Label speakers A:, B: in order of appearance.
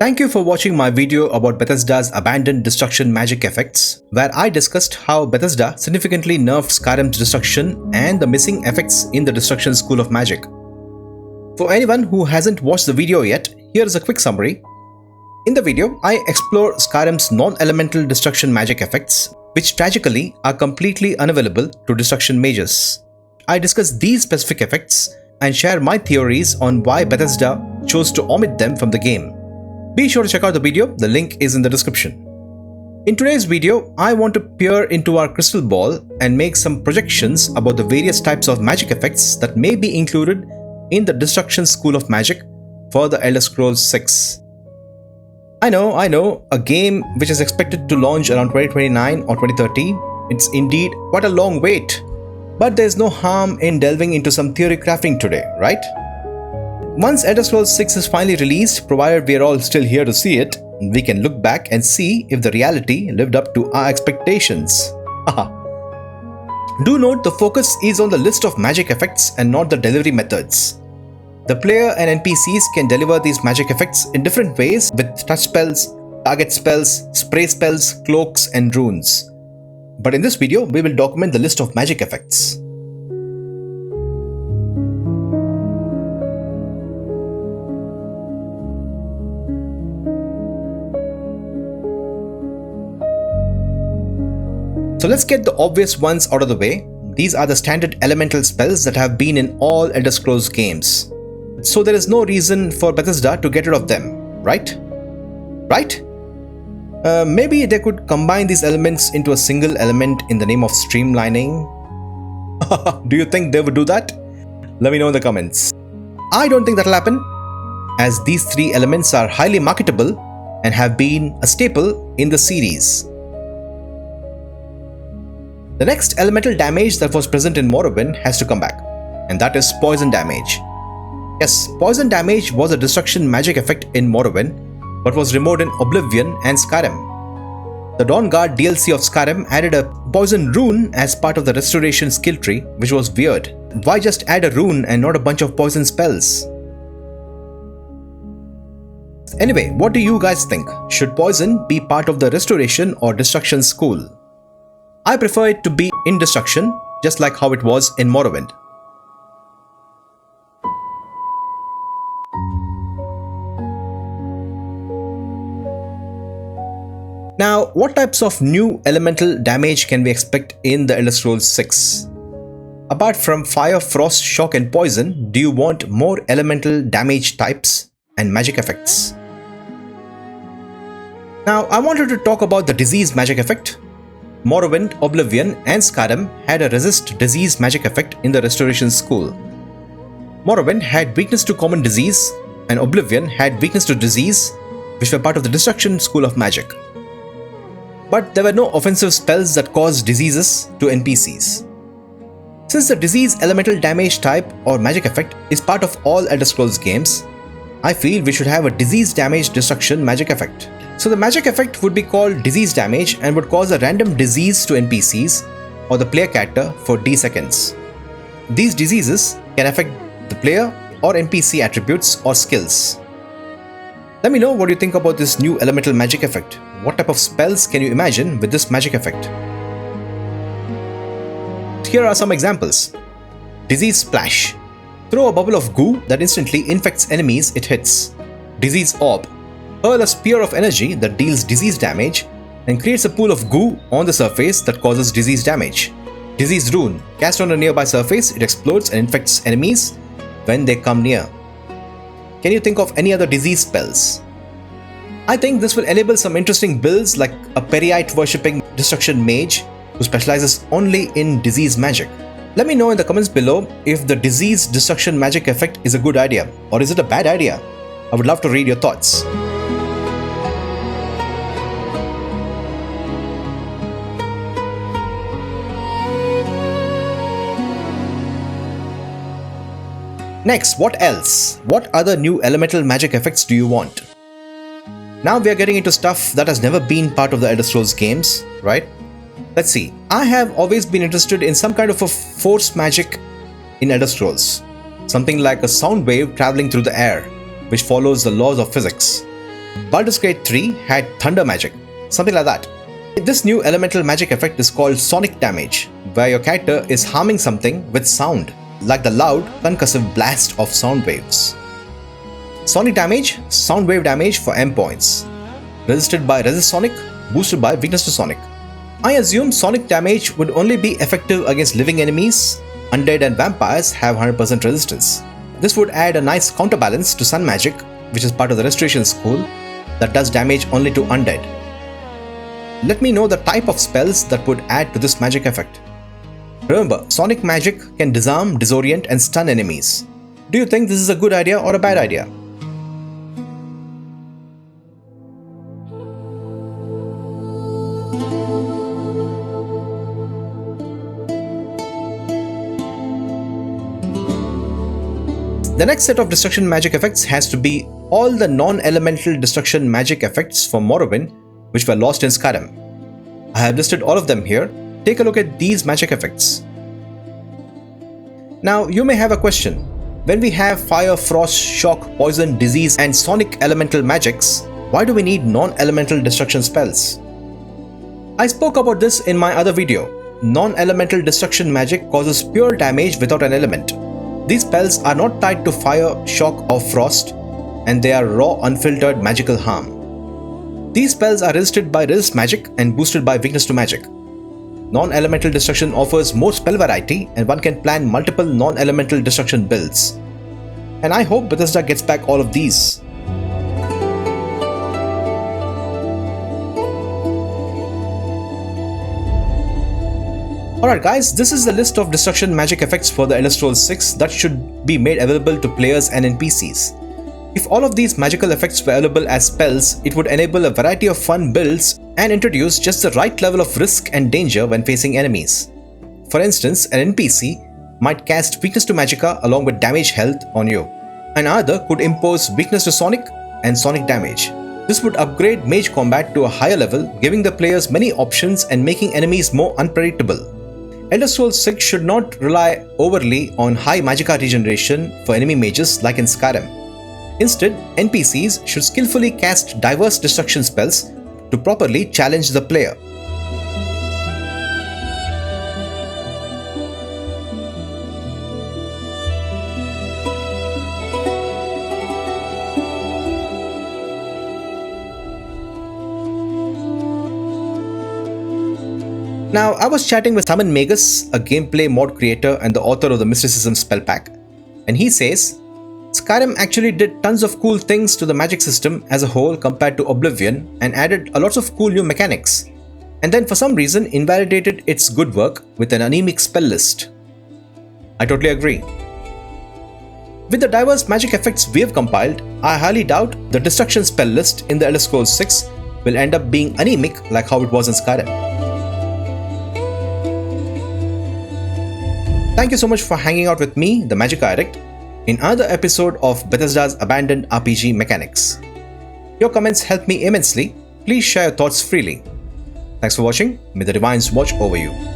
A: Thank you for watching my video about Bethesda's abandoned destruction magic effects, where I discussed how Bethesda significantly nerfed Skyrim's destruction and the missing effects in the Destruction School of Magic. For anyone who hasn't watched the video yet, here is a quick summary. In the video, I explore Skyrim's non-elemental destruction magic effects, which tragically are completely unavailable to destruction mages. I discuss these specific effects and share my theories on why Bethesda chose to omit them from the game. Be sure to check out the video, the link is in the description. In today's video, I want to peer into our crystal ball and make some projections about the various types of magic effects that may be included in the Destruction School of Magic for the Elder Scrolls 6. I know, a game which is expected to launch around 2029 or 2030, it's indeed quite a long wait. But there's no harm in delving into some theory crafting today, right? Once Elder Scrolls 6 is finally released, provided we're all still here to see it, we can look back and see if the reality lived up to our expectations. Do note the focus is on the list of magic effects and not the delivery methods. The player and NPCs can deliver these magic effects in different ways with touch spells, target spells, spray spells, cloaks and runes. But in this video, we will document the list of magic effects. So let's get the obvious ones out of the way. These are the standard elemental spells that have been in all Elder Scrolls games. So there is no reason for Bethesda to get rid of them, right? Maybe they could combine these elements into a single element in the name of streamlining. Do you think they would do that? Let me know in the comments. I don't think that'll happen, as these three elements are highly marketable and have been a staple in the series. The next elemental damage that was present in Morrowind has to come back, and that is poison damage. Yes, poison damage was a destruction magic effect in Morrowind, but was removed in Oblivion and Skyrim. The Dawnguard DLC of Skyrim added a poison rune as part of the restoration skill tree, which was weird. Why just add a rune and not a bunch of poison spells? Anyway, what do you guys think? Should poison be part of the restoration or destruction school? I prefer it to be in destruction, just like how it was in Morrowind. Now, what types of new elemental damage can we expect in the Elder Scrolls 6? Apart from fire, frost, shock and poison, do you want more elemental damage types and magic effects? Now, I wanted to talk about the disease magic effect. Morrowind, Oblivion and Skyrim had a resist disease magic effect in the restoration school. Morrowind had weakness to common disease and Oblivion had weakness to disease, which were part of the destruction school of magic. But there were no offensive spells that caused diseases to NPCs. Since the disease elemental damage type or magic effect is part of all Elder Scrolls games, I feel we should have a disease damage destruction magic effect. So the magic effect would be called disease damage and would cause a random disease to NPCs or the player character for D seconds. These diseases can affect the player or NPC attributes or skills. Let me know what you think about this new elemental magic effect. What type of spells can you imagine with this magic effect? Here are some examples. Disease Splash. Throw a bubble of goo that instantly infects enemies it hits. Disease Orb. Hurl a spear of energy that deals disease damage and creates a pool of goo on the surface that causes disease damage. Disease Rune. Cast on a nearby surface, it explodes and infects enemies when they come near. Can you think of any other disease spells? I think this will enable some interesting builds like a Periite worshipping destruction mage who specializes only in disease magic. Let me know in the comments below if the disease destruction magic effect is a good idea or is it a bad idea. I would love to read your thoughts. Next, what else? What other new elemental magic effects do you want? Now we are getting into stuff that has never been part of the Elder Scrolls games, right? Let's see. I have always been interested in some kind of a force magic in Elder Scrolls. Something like a sound wave traveling through the air, which follows the laws of physics. Baldur's Gate 3 had thunder magic, something like that. This new elemental magic effect is called sonic damage, where your character is harming something with sound, like the loud, concussive blast of sound waves. Sonic damage, sound wave damage for M points. Resisted by resist sonic, boosted by weakness to sonic. I assume sonic damage would only be effective against living enemies. Undead and vampires have 100% resistance. This would add a nice counterbalance to sun magic, which is part of the restoration school, that does damage only to undead. Let me know the type of spells that would add to this magic effect. Remember, sonic magic can disarm, disorient and stun enemies. Do you think this is a good idea or a bad idea? The next set of destruction magic effects has to be all the non-elemental destruction magic effects from Morrowind which were lost in Skyrim. I have listed all of them here. Take a look at these magic effects. Now you may have a question. When we have fire, frost, shock, poison, disease and sonic elemental magics, why do we need non-elemental destruction spells? I spoke about this in my other video. Non-elemental destruction magic causes pure damage without an element. These spells are not tied to fire, shock or frost, and they are raw, unfiltered magical harm. These spells are resisted by resist magic and boosted by weakness to magic. Non-elemental destruction offers more spell variety and one can plan multiple non-elemental destruction builds. And I hope Bethesda gets back all of these. Alright guys, this is the list of destruction magic effects for the Elder Scrolls 6 that should be made available to players and NPCs. If all of these magical effects were available as spells, it would enable a variety of fun builds and introduce just the right level of risk and danger when facing enemies. For instance, an NPC might cast weakness to magicka along with damage health on you. Another could impose weakness to sonic and sonic damage. This would upgrade mage combat to a higher level, giving the players many options and making enemies more unpredictable. Elder Scrolls 6 should not rely overly on high magicka regeneration for enemy mages like in Skyrim. Instead, NPCs should skillfully cast diverse destruction spells to properly challenge the player. Now, I was chatting with Summon Magus, a gameplay mod creator and the author of the Mysticism spell pack, and he says, Skyrim actually did tons of cool things to the magic system as a whole compared to Oblivion and added a lot of cool new mechanics, and then for some reason invalidated its good work with an anemic spell list. I totally agree. With the diverse magic effects we have compiled, I highly doubt the destruction spell list in the Elder Scrolls 6 will end up being anemic like how it was in Skyrim. Thank you so much for hanging out with me, the Magicka Addict, in another episode of Bethesda's abandoned RPG mechanics. Your comments help me immensely. Please share your thoughts freely. Thanks for watching. May the Divines watch over you.